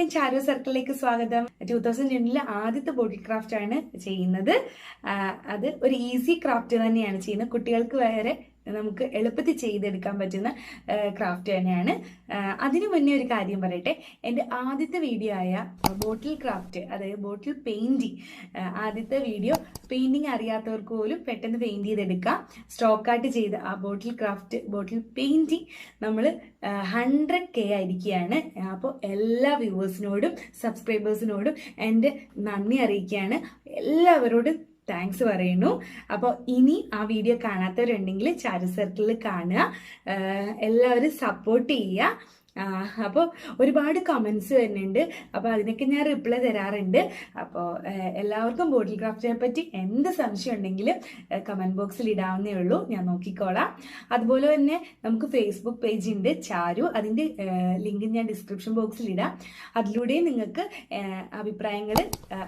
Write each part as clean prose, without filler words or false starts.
എല്ലാവർക്കും ചാരു സർക്കിളിലേക്ക് സ്വാഗതം. 2020 ആദ്യത്തെ ബോട്ടിൽ ക്രാഫ്റ്റ് ആണ് ചെയ്യുന്നത്. അത് ഒരു ഈസി ക്രാഫ്റ്റ് തന്നെയാണ് ചെയ്യുന്നത്. കുട്ടികൾക്ക് വരെ നമുക്ക് എളുപ്പത്തിൽ ചെയ്തെടുക്കാൻ പറ്റുന്ന ക്രാഫ്റ്റ് തന്നെയാണ്. അതിനു മുന്നേ ഒരു കാര്യം പറയട്ടെ. എൻ്റെ ആദ്യത്തെ വീഡിയോ ആയ ബോട്ടിൽ ക്രാഫ്റ്റ്, അതായത് ബോട്ടിൽ പെയിൻറ്റിങ്, ആദ്യത്തെ വീഡിയോ പെയിൻറ്റിങ് അറിയാത്തവർക്ക് പോലും പെട്ടെന്ന് പെയിൻറ്റ് ചെയ്തെടുക്കാം. സ്റ്റോക്കായിട്ട് ചെയ്ത ആ ബോട്ടിൽ ക്രാഫ്റ്റ്, ബോട്ടിൽ പെയിൻറ്റിങ് നമ്മൾ 100K ആയിരിക്കുകയാണ്. അപ്പോൾ എല്ലാ വ്യൂവേഴ്സിനോടും സബ്സ്ക്രൈബേഴ്സിനോടും എൻ്റെ നന്ദി അറിയിക്കുകയാണ്. എല്ലാവരോടും താങ്ക്സ് പറയുന്നു. അപ്പോൾ ഇനി ആ വീഡിയോ കാണാത്തവരുണ്ടെങ്കിൽ ചാരു സർക്കിളിൽ കാണുക, എല്ലാവരും സപ്പോർട്ട് ചെയ്യുക. അപ്പോൾ ഒരുപാട് കമൻസ് വരുന്നുണ്ട്. അപ്പോൾ അതിനൊക്കെ ഞാൻ റിപ്ലൈ തരാറുണ്ട്. അപ്പോൾ എല്ലാവർക്കും ബോട്ടിൽ ക്രാഫ്റ്റിനെ പറ്റി എന്ത് സംശയം ഉണ്ടെങ്കിലും കമൻറ്റ് ബോക്സിൽ ഇടാവുന്നേ ഉള്ളൂ, ഞാൻ നോക്കിക്കോളാം. അതുപോലെ തന്നെ നമുക്ക് ഫേസ്ബുക്ക് പേജ് ഉണ്ട് ചാരു, അതിൻ്റെ ലിങ്ക് ഞാൻ ഡിസ്ക്രിപ്ഷൻ ബോക്സിൽ ഇടാം. അതിലൂടെ നിങ്ങൾക്ക് അഭിപ്രായങ്ങൾ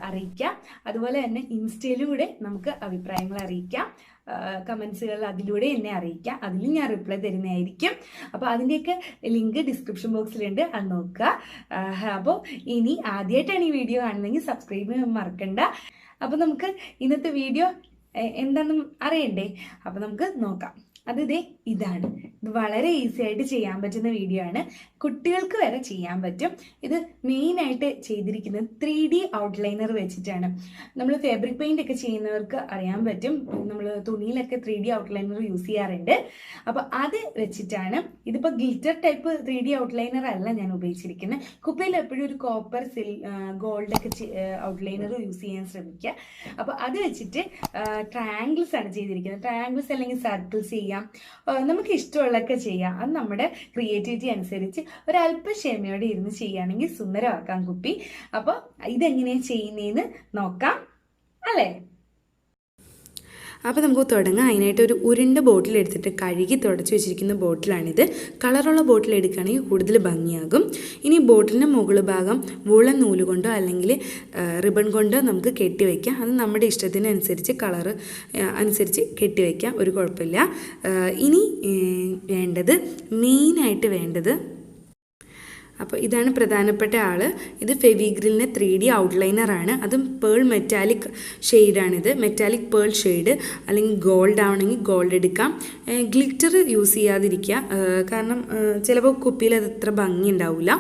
അറിയിക്കാം. അതുപോലെ തന്നെ ഇൻസ്റ്റയിലൂടെ നമുക്ക് അഭിപ്രായങ്ങൾ അറിയിക്കാം. കമൻസുകൾ അതിലൂടെ എന്നെ അറിയിക്കാം, അതിലും ഞാൻ റിപ്ലൈ തരുന്നതായിരിക്കും. അപ്പോൾ അതിൻ്റെയൊക്കെ ലിങ്ക് ഡിസ്ക്രിപ്ഷൻ ബോക്സിലുണ്ട്, അത് നോക്കുക. അപ്പോൾ ഇനി ആദ്യമായിട്ടാണ് ഈ വീഡിയോ കാണുന്നതെങ്കിൽ സബ്സ്ക്രൈബ് ചെയ്യാൻ മറക്കണ്ട. അപ്പോൾ നമുക്ക് ഇന്നത്തെ വീഡിയോ എന്താണെന്ന് അറിയണ്ടേ? അപ്പോൾ നമുക്ക് നോക്കാം. ഇതാണ്. ഇത് വളരെ ഈസി ആയിട്ട് ചെയ്യാൻ പറ്റുന്ന വീഡിയോ ആണ്. കുട്ടികൾക്ക് വരെ ചെയ്യാൻ പറ്റും. ഇത് മെയിനായിട്ട് ചെയ്തിരിക്കുന്നത് 3D ഔട്ട്ലൈനർ വെച്ചിട്ടാണ്. നമ്മൾ ഫാബ്രിക് പെയിന്റ് ഒക്കെ ചെയ്യുന്നവർക്ക് അറിയാൻ പറ്റും, നമ്മൾ തുണിയിലൊക്കെ 3D ഔട്ട്ലൈനർ യൂസ് ചെയ്യാറുണ്ട്. അപ്പോൾ അത് വെച്ചിട്ടാണ്. ഇതിപ്പോൾ ഗ്ലിറ്റർ ടൈപ്പ് 3D ഔട്ട്ലൈനർ അല്ല ഞാൻ ഉപയോഗിച്ചിരിക്കുന്നത്. കുപ്പിയിൽ എപ്പോഴും ഒരു കോപ്പർ, ഗോൾഡൊക്കെ ഔട്ട്ലൈനർ യൂസ് ചെയ്യാൻ ശ്രമിക്കുക. അപ്പോൾ അത് വെച്ചിട്ട് ട്രയാങ്കിൾസ് ആണ് ചെയ്തിരിക്കുന്നത്. ട്രയാങ്കിൾസ് അല്ലെങ്കിൽ സർക്കിൾസ് ചെയ്യാം, നമുക്ക് ഇഷ്ടമുള്ളതൊക്കെ ചെയ്യാം. അത് നമ്മുടെ ക്രിയേറ്റിവിറ്റി അനുസരിച്ച് ഒരല്പ ക്ഷമയോടെ ഇരുന്ന് ചെയ്യുകയാണെങ്കിൽ സുന്ദരമാക്കാം കുപ്പി. അപ്പോൾ ഇതെങ്ങനെയാണ് ചെയ്യുന്നതെന്ന് നോക്കാം അല്ലേ? അപ്പോൾ നമുക്ക് തുടങ്ങാം. അതിനായിട്ട് ഒരു ഉരുണ്ട ബോട്ടിൽ എടുത്തിട്ട് കഴുകി തുടച്ച് വെച്ചിരിക്കുന്ന ബോട്ടിലാണിത്. കളറുള്ള ബോട്ടിൽ എടുക്കുകയാണെങ്കിൽ കൂടുതൽ ഭംഗിയാകും. ഇനി ബോട്ടിലിൻ്റെ മുകൾ ഭാഗം വൂളൻ നൂല് കൊണ്ടോ അല്ലെങ്കിൽ റിബൺ കൊണ്ടോ നമുക്ക് കെട്ടിവെക്കാം. അത് നമ്മുടെ ഇഷ്ടത്തിനനുസരിച്ച് കളറ് അനുസരിച്ച് കെട്ടിവെക്കാം, ഒരു കുഴപ്പമില്ല. ഇനി മെയിനായിട്ട് വേണ്ടത്, അപ്പോൾ ഇതാണ് പ്രധാനപ്പെട്ട ആൾ. ഇത് ഫെവിഗ്രിലിൻ്റെ 3D ഔട്ട്ലൈനറാണ്. അതും പേൾ മെറ്റാലിക് ഷെയ്ഡാണിത്. മെറ്റാലിക് പേൾ ഷെയ്ഡ്, അല്ലെങ്കിൽ ഗോൾഡ് ആവണമെങ്കിൽ ഗോൾഡ് എടുക്കാം. ഗ്ലിറ്റർ യൂസ് ചെയ്യാതിരിക്കുക, കാരണം ചിലപ്പോൾ കുപ്പിയിൽ അത് അത്ര ഭംഗി ഉണ്ടാവില്ല.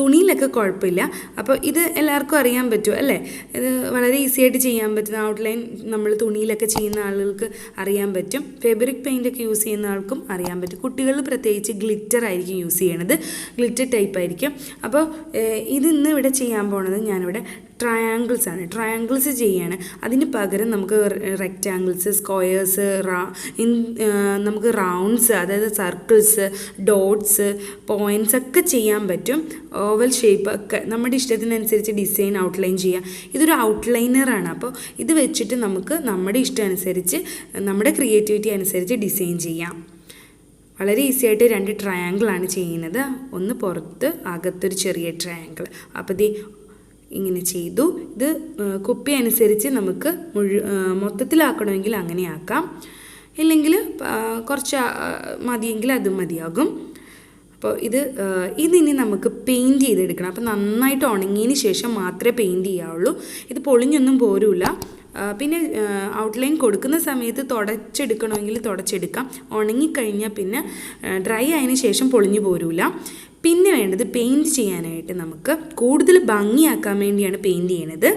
തുണിയിലൊക്കെ കുഴപ്പമില്ല. അപ്പോൾ ഇത് എല്ലാവർക്കും അറിയാൻ പറ്റും അല്ലേ? ഇത് വളരെ ഈസി ആയിട്ട് ചെയ്യാൻ പറ്റുന്ന ഔട്ട്ലൈൻ നമ്മൾ തുണിയിലൊക്കെ ചെയ്യുന്ന ആളുകൾക്ക് അറിയാൻ പറ്റും. ഫാബ്രിക് പെയിൻ്റൊക്കെ യൂസ് ചെയ്യുന്ന ആൾക്കും അറിയാൻ പറ്റും. കുട്ടികൾ പ്രത്യേകിച്ച് ഗ്ലിറ്റർ ആയിരിക്കും യൂസ് ചെയ്യണത്, ഗ്ലിറ്റർ ടൈപ്പ് ആയിരിക്കും. അപ്പോൾ ഇന്ന് ഇവിടെ ചെയ്യാൻ പോണത്, ഞാനിവിടെ ട്രയാങ്കിൾസ് ആണ്. ട്രയാങ്കിൾസ് ചെയ്യാണ്. അതിന് പകരം നമുക്ക് റെക്റ്റാങ്കിൾസ്, സ്ക്വയേഴ്സ്, നമുക്ക് റൗണ്ട്സ്, അതായത് സർക്കിൾസ്, ഡോട്ട്സ്, പോയിൻറ്റ്സ് ഒക്കെ ചെയ്യാൻ പറ്റും. ഓവൽ ഷേപ്പ് ഒക്കെ നമ്മുടെ ഇഷ്ടത്തിനനുസരിച്ച് ഡിസൈൻ ഔട്ട്ലൈൻ ചെയ്യാം. ഇതൊരു ഔട്ട്ലൈനറാണ്. അപ്പോൾ ഇത് വെച്ചിട്ട് നമുക്ക് നമ്മുടെ ഇഷ്ടം അനുസരിച്ച്, നമ്മുടെ ക്രിയേറ്റിവിറ്റി അനുസരിച്ച് ഡിസൈൻ ചെയ്യാം. വളരെ ഈസി ആയിട്ട് 2 ട്രയാങ്കിളാണ് ചെയ്യുന്നത്. ഒന്ന് പുറത്ത്, അകത്തൊരു ചെറിയ ട്രയാങ്കിൾ. അപ്പോൾ ഇങ്ങനെ ചെയ്തു. ഇത് കുപ്പി അനുസരിച്ച് നമുക്ക് മൊത്തത്തിലാക്കണമെങ്കിൽ അങ്ങനെ ആക്കാം, ഇല്ലെങ്കിൽ കുറച്ച് മതിയെങ്കിൽ അതും മതിയാകും. അപ്പോൾ ഇതിനി നമുക്ക് പെയിൻറ്റ് ചെയ്തെടുക്കണം. അപ്പോൾ നന്നായിട്ട് ഉണങ്ങിയതിന് ശേഷം മാത്രമേ പെയിൻറ്റ് ചെയ്യാവുള്ളൂ. ഇത് പൊളിഞ്ഞൊന്നും പോരില്ല. പിന്നെ ഔട്ട്ലൈൻ കൊടുക്കുന്ന സമയത്ത് തുടച്ചെടുക്കണമെങ്കിൽ തുടച്ചെടുക്കാം. ഉണങ്ങിക്കഴിഞ്ഞാൽ പിന്നെ ഡ്രൈ ആയതിനു ശേഷം പൊളിഞ്ഞു പോരില്ല. പിന്നെ വേണ്ടത് പെയിൻറ്റ് ചെയ്യാനായിട്ട്, നമുക്ക് കൂടുതൽ ഭംഗിയാക്കാൻ വേണ്ടിയാണ് പെയിൻറ്റ് ചെയ്യണത്.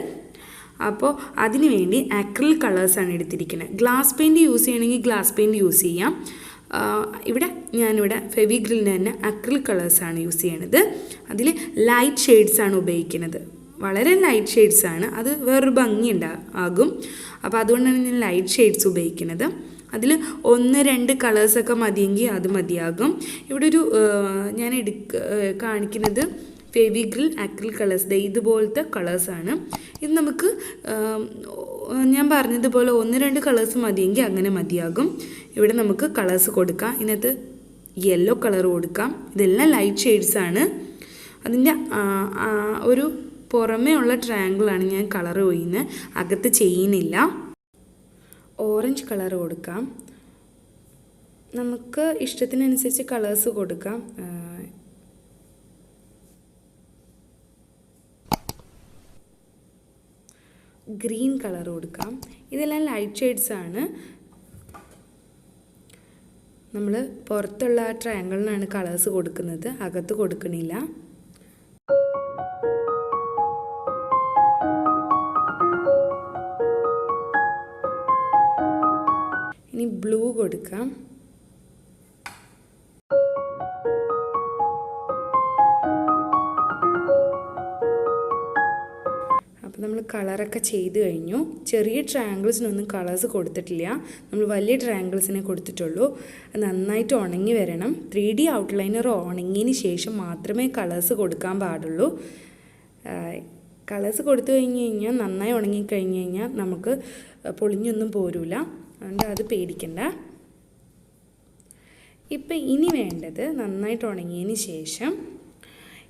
അപ്പോൾ അതിന് വേണ്ടി അക്രിലിക് കളേഴ്സാണ് എടുത്തിരിക്കുന്നത്. ഗ്ലാസ് പെയിൻറ്റ് യൂസ് ചെയ്യണമെങ്കിൽ ഗ്ലാസ് പെയിൻറ്റ് യൂസ് ചെയ്യാം. ഞാനിവിടെ ഫെവിഗ്രിലിൻ്റെ തന്നെ അക്രിലിക് കളേഴ്സാണ് യൂസ് ചെയ്യണത്. അതിൽ ലൈറ്റ് ഷെയ്ഡ്സാണ് ഉപയോഗിക്കുന്നത്. വളരെ ലൈറ്റ് ഷെയ്ഡ്സാണ്, അത് വേറൊരു ഭംഗി ആകും. അപ്പോൾ അതുകൊണ്ടാണ് ഞാൻ ലൈറ്റ് ഷെയ്ഡ്സ് ഉപയോഗിക്കുന്നത്. അതിൽ 1-2 കളേഴ്സൊക്കെ മതിയെങ്കിൽ അത് മതിയാകും. ഇവിടെ ഞാൻ കാണിക്കുന്നത് ഫെവിഗ്രിൽ അക്രിലിക് കളേഴ്സ്, ഇതുപോലത്തെ കളേഴ്സാണ്. ഇത് നമുക്ക് ഞാൻ പറഞ്ഞതുപോലെ 1-2 കളേഴ്സ് മതിയെങ്കിൽ അങ്ങനെ മതിയാകും. ഇവിടെ നമുക്ക് കളേഴ്സ് കൊടുക്കാം. ഇതിനകത്ത് യെല്ലോ കളർ കൊടുക്കാം. ഇതെല്ലാം ലൈറ്റ് ഷെയ്ഡ്സാണ്. അതിൻ്റെ ഒരു പുറമേ ഉള്ള ട്രയാങ്കിളാണ് ഞാൻ കളർ ചെയ്യുന്നത്, അകത്ത് ചെയ്യുന്നില്ല. ഓറഞ്ച് കളർ കൊടുക്കാം. നമുക്ക് ഇഷ്ടത്തിനനുസരിച്ച് കളേഴ്സ് കൊടുക്കാം. ഗ്രീൻ കളർ കൊടുക്കാം. ഇതെല്ലാം ലൈറ്റ് ഷെയ്ഡ്സ് ആണ്. നമ്മൾ പുറത്തുള്ള ആ ട്രയാങ്കിളിനാണ് കളേഴ്സ് കൊടുക്കുന്നത്, അകത്ത് കൊടുക്കണില്ല. ഇനി ബ്ലൂ കൊടുക്കാം. അപ്പോൾ നമ്മൾ കളറൊക്കെ ചെയ്ത് കഴിഞ്ഞു. ചെറിയ ട്രയാങ്കിൾസിനൊന്നും കളേഴ്സ് കൊടുത്തിട്ടില്ല, നമ്മൾ വലിയ ട്രയാങ്കിൾസിനെ കൊടുത്തിട്ടുള്ളൂ. നന്നായിട്ട് ഉണങ്ങി വരണം. 3D ഔട്ട്ലൈനർ ഉണങ്ങിയതിന് ശേഷം മാത്രമേ കളേഴ്സ് കൊടുക്കാൻ പാടുള്ളൂ. കളേഴ്സ് കൊടുത്തു കഴിഞ്ഞ് കഴിഞ്ഞാൽ, നന്നായി ഉണങ്ങിക്കഴിഞ്ഞ് കഴിഞ്ഞാൽ നമുക്ക് പൊളിഞ്ഞൊന്നും പോരില്ല. അതുകൊണ്ട് അത് പേടിക്കണ്ട. ഇപ്പം ഇനി വേണ്ടത്, നന്നായിട്ട് ഉണങ്ങിയതിന് ശേഷം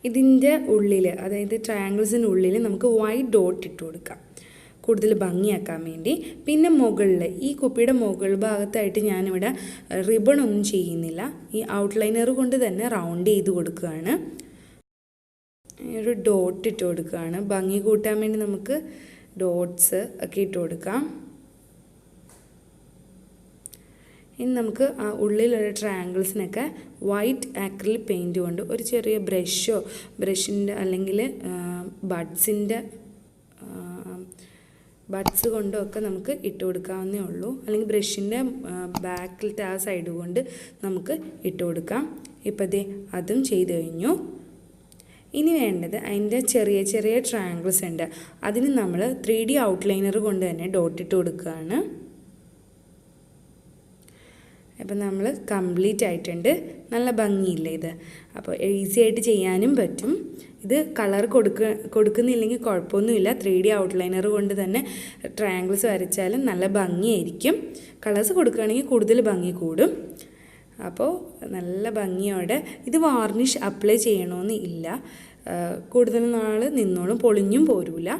ഇതിൻ്റെ ഉള്ളിൽ, അതായത് ട്രയാങ്കിൾസിൻ്റെ ഉള്ളിൽ നമുക്ക് വൈറ്റ് ഡോട്ട് ഇട്ട് കൊടുക്കാം, കൂടുതൽ ഭംഗിയാക്കാൻ വേണ്ടി. പിന്നെ മുകളിൽ, ഈ കുപ്പിയുടെ മുകൾ ഭാഗത്തായിട്ട് ഞാനിവിടെ റിബണൊന്നും ചെയ്യുന്നില്ല, ഈ ഔട്ട്ലൈനർ കൊണ്ട് തന്നെ റൗണ്ട് ചെയ്ത് കൊടുക്കുകയാണ്. ഒരു ഡോട്ട് ഇട്ട് കൊടുക്കുകയാണ്. ഭംഗി കൂട്ടാൻ വേണ്ടി നമുക്ക് ഡോട്ട്സ് ഒക്കെ ഇട്ട് കൊടുക്കാം. ഇനി നമുക്ക് ആ ഉള്ളിലുള്ള ട്രയാങ്കിൾസിനൊക്കെ വൈറ്റ് ആക്രിലിക് പെയിൻറ്റ് കൊണ്ട് ഒരു ചെറിയ ബ്രഷിൻ്റെ അല്ലെങ്കിൽ ബഡ്സ് കൊണ്ടോ ഒക്കെ നമുക്ക് ഇട്ട് കൊടുക്കാവുന്നേ ഉള്ളൂ. അല്ലെങ്കിൽ ബ്രഷിൻ്റെ ബാക്കിലത്തെ ആ സൈഡ് കൊണ്ട് നമുക്ക് ഇട്ട് കൊടുക്കാം. ഇപ്പോൾ ദേ അതും ചെയ്ത് കഴിഞ്ഞു. ഇനി വേണ്ടത്, അതിൻ്റെ ചെറിയ ചെറിയ ട്രയാങ്കിൾസ് ഉണ്ട്, അതിന് നമ്മൾ 3D ഔട്ട്ലൈനർ കൊണ്ട് തന്നെ ഡോട്ട് ഇട്ട് കൊടുക്കുകയാണ്. അപ്പം നമ്മൾ കംപ്ലീറ്റ് ആയിട്ടുണ്ട്. നല്ല ഭംഗിയില്ലേ ഇത്? അപ്പോൾ ഈസി ആയിട്ട് ചെയ്യാനും പറ്റും. ഇത് കളർ കൊടുക്കുന്നില്ലെങ്കിൽ കുഴപ്പമൊന്നുമില്ല. 3D ഔട്ട്ലൈനർ കൊണ്ട് തന്നെ ട്രയാങ്കിൾസ് വരച്ചാലും നല്ല ഭംഗിയായിരിക്കും. കളേഴ്സ് കൊടുക്കുകയാണെങ്കിൽ കൂടുതൽ ഭംഗി കൂടും. അപ്പോൾ നല്ല ഭംഗിയോടെ ഇത് വാർണിഷ് അപ്ലൈ ചെയ്യണമെന്ന് ഇല്ല, കൂടുതൽ നാൾ നിന്നോളും, പൊളിഞ്ഞും പോരില്ല.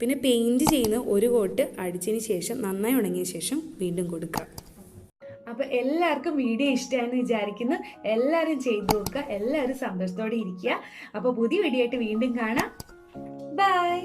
പിന്നെ പെയിൻറ്റ് ചെയ്യുന്ന ഒരു കോട്ട് അടിച്ചതിന് ശേഷം, നന്നായി ഉണങ്ങിയ ശേഷം വീണ്ടും കൊടുക്കാം. അപ്പോൾ എല്ലാവർക്കും വീഡിയോ ഇഷ്ടമാണെന്ന് വിചാരിക്കുന്നു. എല്ലാവരും ചെയ്തു നോക്കുക, എല്ലാവരും സന്തോഷത്തോടെ ഇരിക്കുക. അപ്പോൾ പുതിയ വീഡിയോ ആയിട്ട് വീണ്ടും കാണാം. ബൈ.